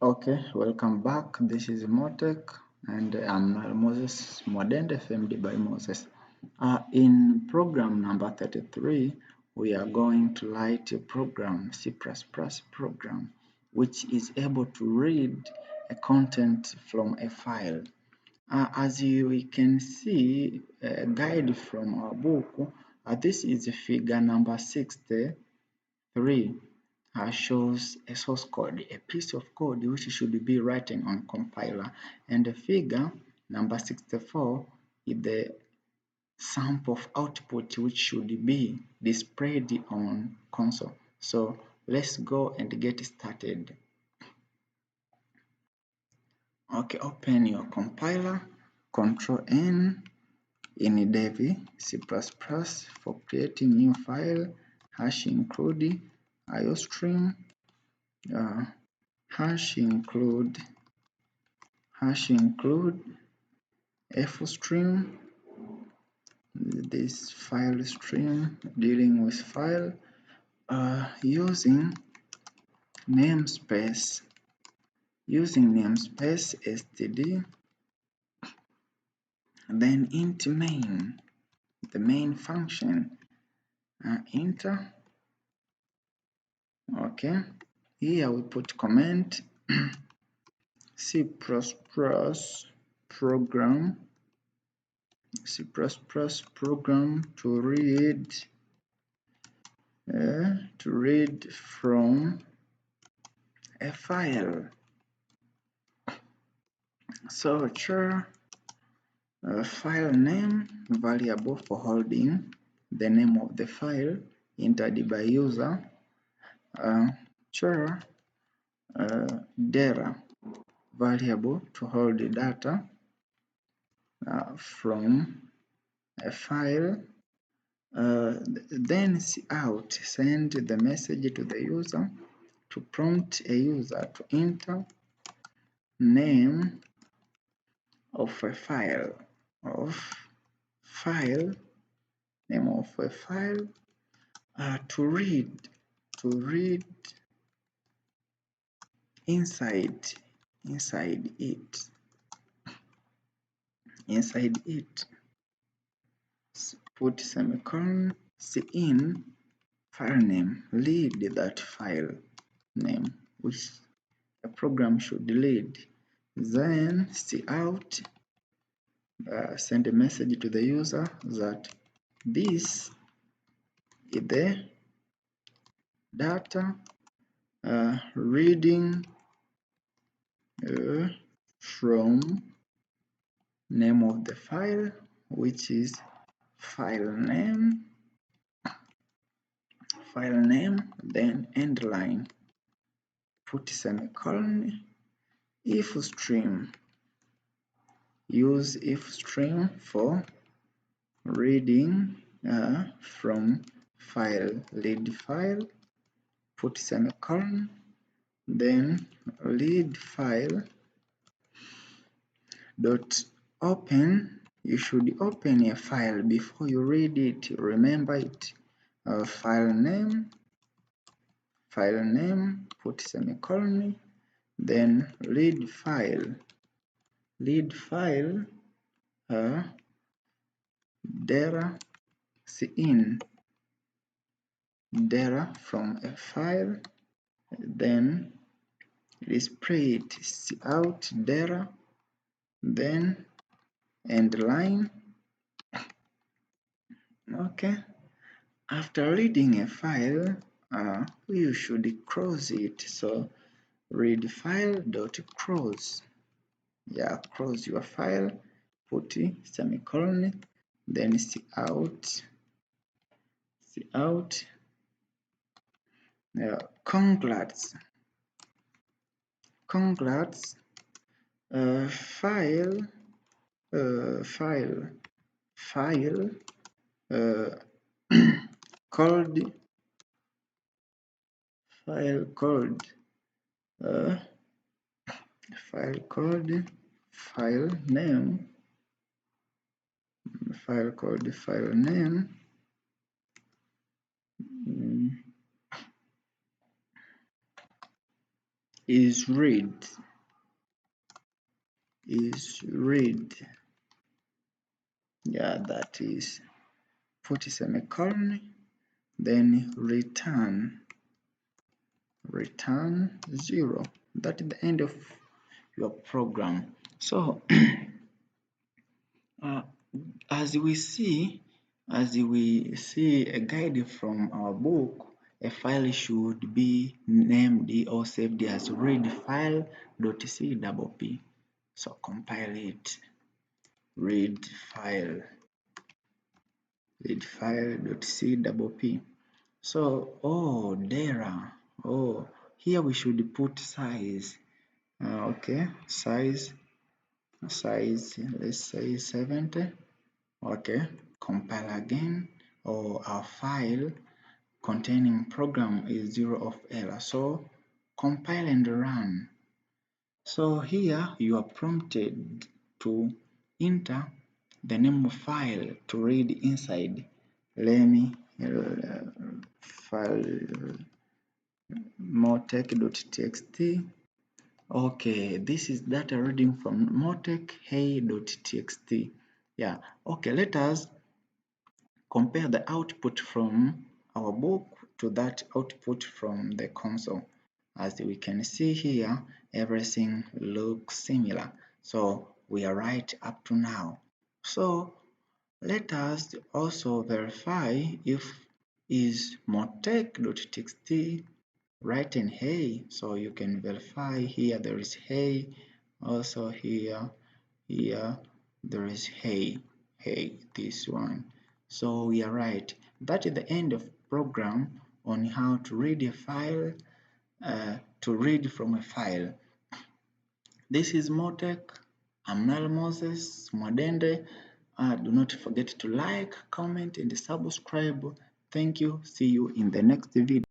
Okay, welcome back. This is MoTech, and I'm Moses Mwadende, FMD by Moses. In program number 33, we are going to write a program, C++ program, which is able to read a content from a file. As we can see, a guide from our book, this is figure number 63. Shows a source code, a piece of code which should be written on compiler, and the figure number 64 is the sum of output which should be displayed on console. So let's go and get started. Okay, open your compiler, Control N in dev C++ for creating new file, #include iostream, #include fstream, this file stream dealing with file, using namespace std, then int main, the main function, enter. Okay, here we put comment C++ program to read from a file. So sure, file name variable for holding the name of the file entered by user, sure, data variable to hold the data from a file, then cout, send the message to the user to prompt a user to enter name of a file, name of a file, to read inside it, put semicolon, cin file name, read that file name which a program should read, then cout, send a message to the user that this is the data reading from name of the file, which is file name, then end line, put semicolon, if stream, use if stream for reading from file, read file, put semicolon, then read file dot open. You should open a file before you read it, remember it. File name, put semicolon, then read file, data cin, data from a file, then display it, cout data, then end line. Okay, after reading a file, you should close it. So read file dot close. Yeah, close your file, put semicolon, then cout. Congrats, file called file name, is read, is read. Yeah, that is, put a semicolon, then return 0. That is the end of your program. So uh, as we see a guide from our book, a file should be named or saved as readfile.c. So compile it, readfile.c. So here we should put size. Okay, size, let's say 70. Okay, compile again. Our file containing program is 0 of error. So compile and run. So here you are prompted to enter the name of file to read inside. Let me file MoTech.txt. Okay, this is data reading from MoTech hey.txt. Yeah, okay, let us compare the output from our book to that output from the console. As we can see here, everything looks similar. So we are right up to now. So let us also verify if is MoTech.txt written hey. So you can verify here there is hey. Also here there is hey, this one. So we are right. That is the end of program on how to read a file, to read from a file. This is MoTech. I'm Noel Moses Mwadende. Do not forget to like, comment, and subscribe. Thank you. See you in the next video.